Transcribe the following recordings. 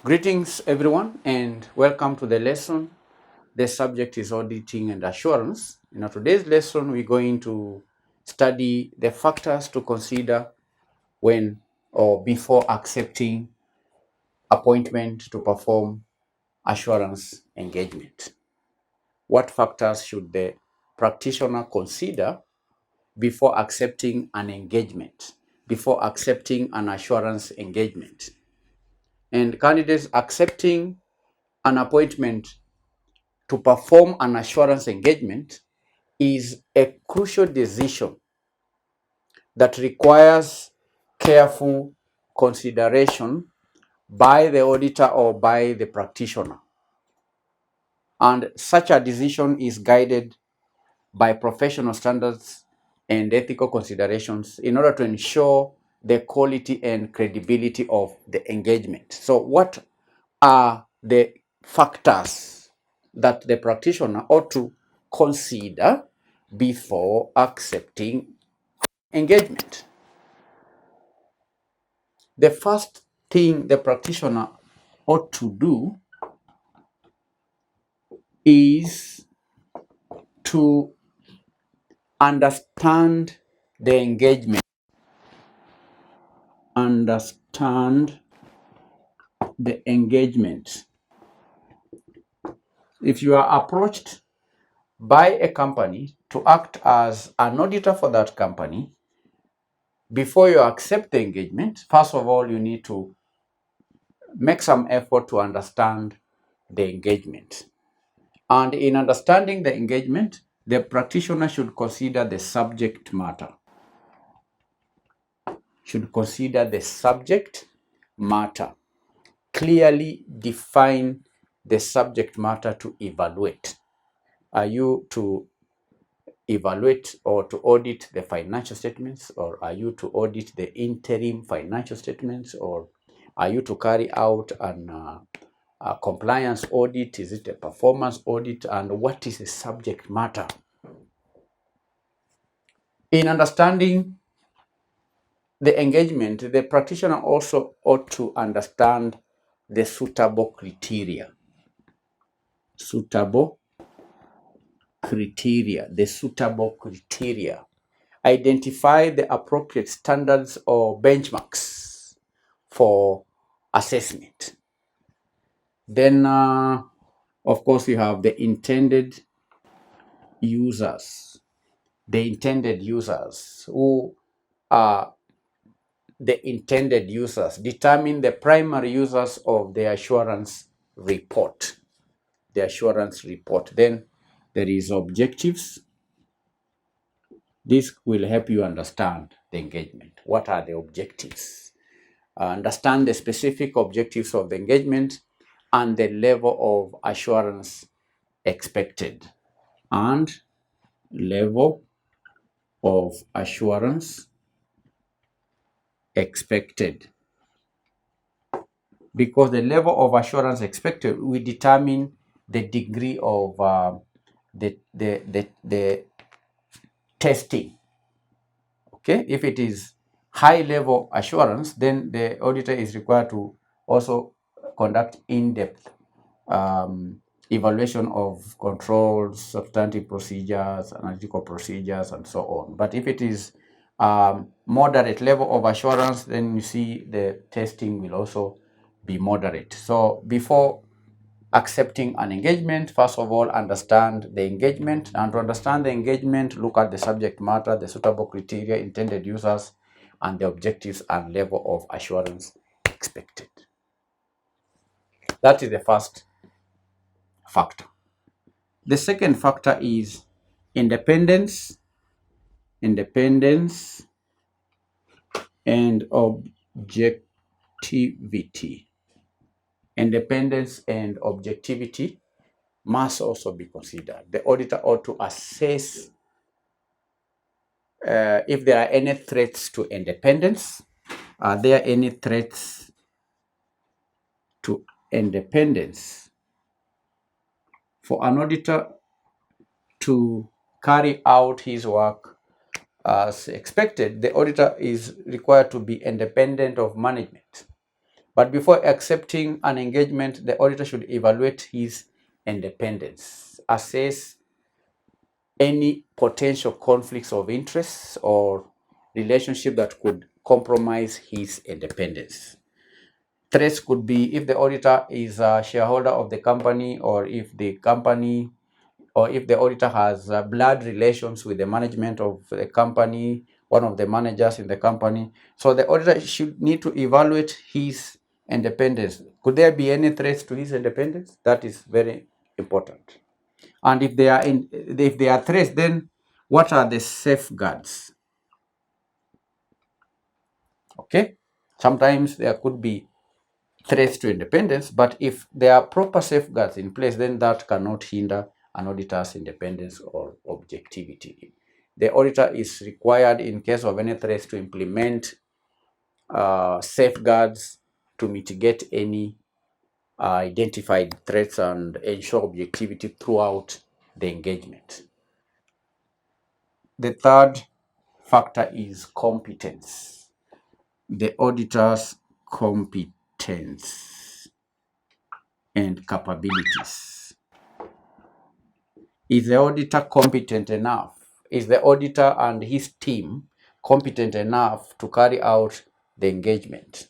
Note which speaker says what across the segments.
Speaker 1: Greetings everyone and welcome to the lesson. The subject is auditing and assurance. In today's lesson, we're going to study the factors to consider when or before accepting appointment to perform assurance engagement. What factors should the practitioner consider before accepting an engagement, before accepting an assurance engagement? And candidates accepting an appointment to perform an assurance engagement is a crucial decision that requires careful consideration by the auditor or by the practitioner. And such a decision is guided by professional standards and ethical considerations in order to ensure the quality and credibility of the engagement. So what are the factors that the practitioner ought to consider before accepting engagement? The first thing the practitioner ought to do is to understand the engagement. Understand the engagement. If you are approached by a company to act as an auditor for that company, before you accept the engagement, first of all, you need to make some effort to understand the engagement. And in understanding the engagement, the practitioner should consider the subject matter. Should consider the subject matter. Clearly define the subject matter to evaluate. Are you to evaluate or to audit the financial statements, or are you to audit the interim financial statements, or are you to carry out a compliance audit? Is it a performance audit? And what is the subject matter? In understanding the engagement, the practitioner also ought to understand the suitable criteria. The suitable criteria. Identify the appropriate standards or benchmarks for assessment. Then, of course, you have the intended users. The intended users. Who are the intended users? Determine the primary users of the assurance report. The assurance report. Then there is objectives. This will help you understand the engagement. What are the objectives? Understand the specific objectives of the engagement and the level of assurance expected. And level of assurance expected. Because the level of assurance expected will determine the degree of the testing. Okay, if it is high level assurance, then the auditor is required to also conduct in-depth evaluation of controls, substantive procedures, analytical procedures, and so on. But if it is moderate level of assurance, then you see the testing will also be moderate. So before accepting an engagement, first of all, understand the engagement. And to understand the engagement, look at the subject matter, the suitable criteria, intended users, and the objectives and level of assurance expected. That is the first factor. The second factor is independence and objectivity. Independence and objectivity must also be considered. The auditor ought to assess if there are any threats to independence. Are there any threats to independence? For an auditor to carry out his work as expected, the auditor is required to be independent of management. But before accepting an engagement, the auditor should evaluate his independence, assess any potential conflicts of interest or relationship that could compromise his independence. Threats could be if the auditor is a shareholder of the company, or if the company, or if the auditor has blood relations with the management of the company, one of the managers in the company. So the auditor should need to evaluate his independence. Could there be any threats to his independence? That is very important. And if there are threats, then what are the safeguards? Okay, sometimes there could be threats to independence, but if there are proper safeguards in place, then that cannot hinder an auditor's independence or objectivity. The auditor is required, in case of any threats, to implement safeguards to mitigate any identified threats and ensure objectivity throughout the engagement. The third factor is competence. The auditor's competence and capabilities. Is the auditor competent enough? Is the auditor and his team competent enough to carry out the engagement?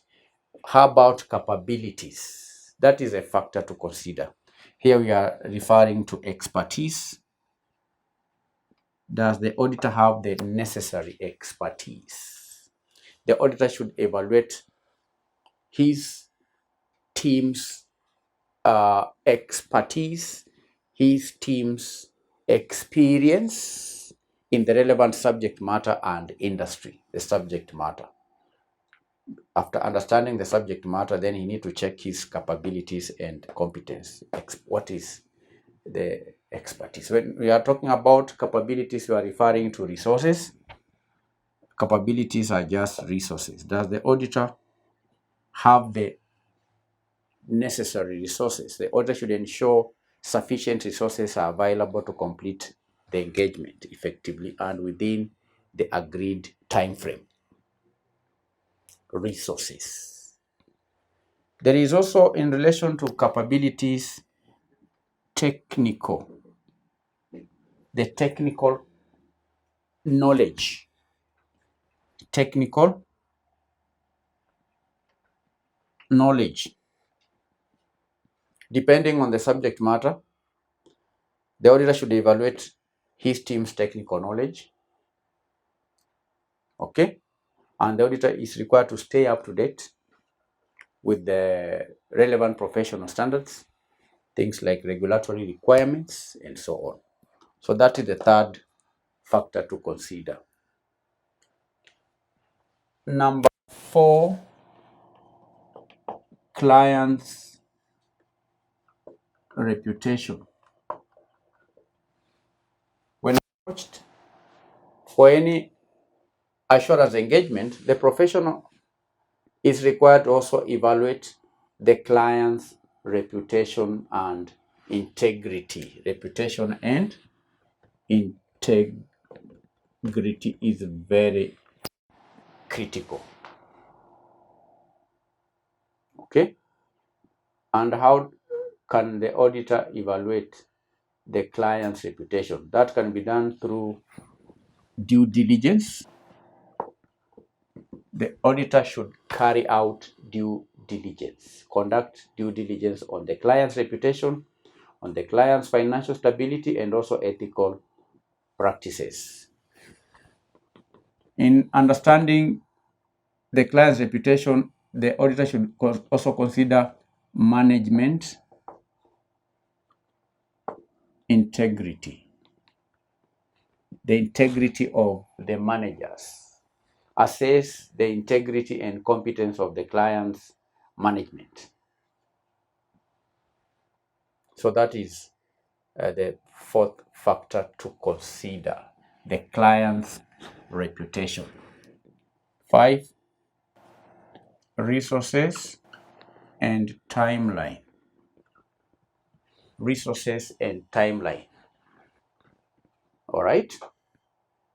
Speaker 1: How about capabilities? That is a factor to consider. Here we are referring to expertise. Does the auditor have the necessary expertise? The auditor should evaluate his team's expertise, his team's experience in the relevant subject matter and industry, the subject matter. After understanding the subject matter, then he need to check his capabilities and competence. What is the expertise? When we are talking about capabilities, we are referring to resources. Capabilities are just resources. Does the auditor have the necessary resources? The auditor should ensure sufficient resources are available to complete the engagement effectively and within the agreed time frame. Resources. There is also, in relation to capabilities, technical. The technical knowledge. Technical knowledge. Depending on the subject matter, the auditor should evaluate his team's technical knowledge. Okay? And the auditor is required to stay up to date with the relevant professional standards, things like regulatory requirements, and so on. So that is the third factor to consider. Number 4, client's reputation. When approached for any assurance engagement, the professional is required to also evaluate the client's reputation and integrity. Reputation and integrity is very critical. Okay? And how can the auditor evaluate the client's reputation? That can be done through due diligence. The auditor should carry out due diligence, conduct due diligence on the client's reputation, on the client's financial stability, and also ethical practices. In understanding the client's reputation, the auditor should also consider management integrity, the integrity of the managers. Assess the integrity and competence of the client's management. So that is the fourth factor to consider, the client's reputation. 5, resources and timeline. Resources and timeline. All right.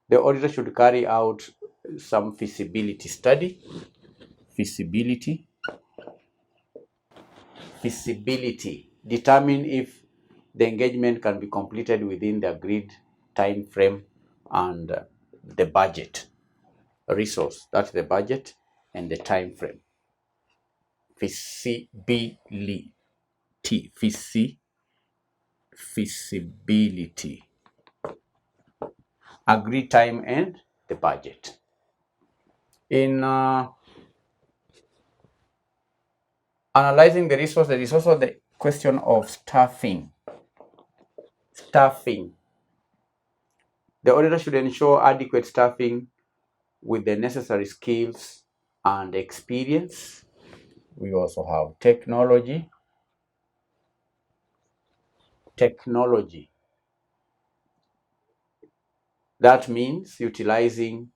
Speaker 1: the auditor should carry out some feasibility study. Feasibility. Determine if the engagement can be completed within the agreed time frame and the budget resource. That's the budget and the time frame. Feasibility. Feasibility. Agreed time and the budget. In analyzing the resource, there is also the question of staffing. Staffing. The auditor should ensure adequate staffing with the necessary skills and experience. We also have technology. Technology. That means utilizing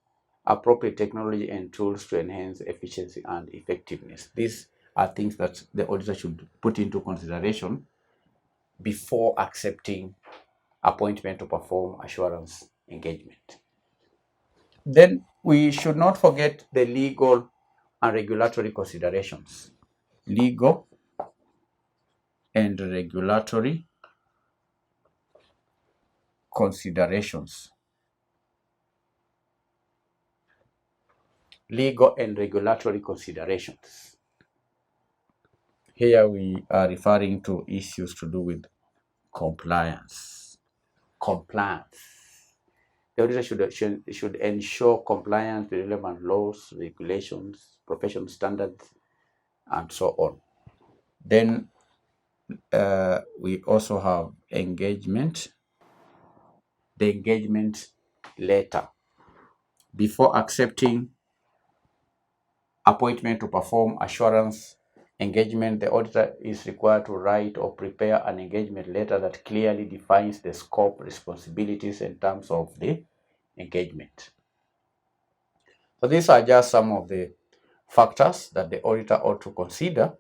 Speaker 1: appropriate technology and tools to enhance efficiency and effectiveness. These are things that the auditor should put into consideration before accepting appointment to perform assurance engagement. Then we should not forget the legal and regulatory considerations. Legal and regulatory considerations. Legal and regulatory considerations. Here we are referring to issues to do with compliance. Compliance. The auditor should ensure compliance with relevant laws, regulations, professional standards, and so on. Then we also have engagement. The engagement letter. Before accepting appointment to perform assurance engagement, the auditor is required to write or prepare an engagement letter that clearly defines the scope, responsibilities, and terms of the engagement. So these are just some of the factors that the auditor ought to consider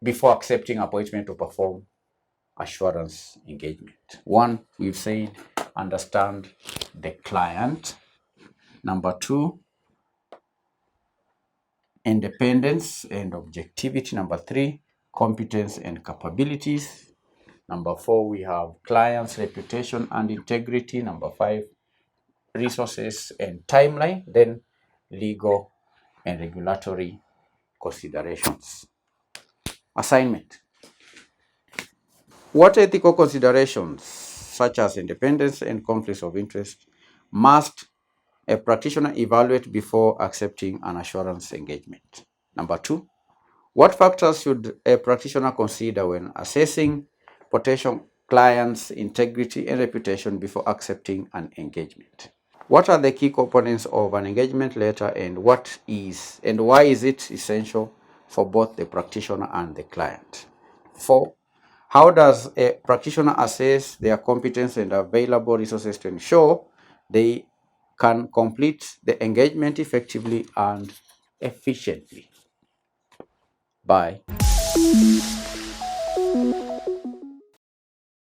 Speaker 1: before accepting appointment to perform assurance engagement. One, we've said understand the client. Number two, independence and objectivity. Number three, competence and capabilities. Number four, we have client's reputation and integrity. Number five, resources and timeline. Then legal and regulatory considerations. Assignment. What ethical considerations, such as independence and conflicts of interest, must a practitioner evaluate before accepting an assurance engagement? Number two, what factors should a practitioner consider when assessing potential clients' integrity and reputation before accepting an engagement? What are the key components of an engagement letter, and why is it essential for both the practitioner and the client? 4. How does a practitioner assess their competence and available resources to ensure they can complete the engagement effectively and efficiently? Bye.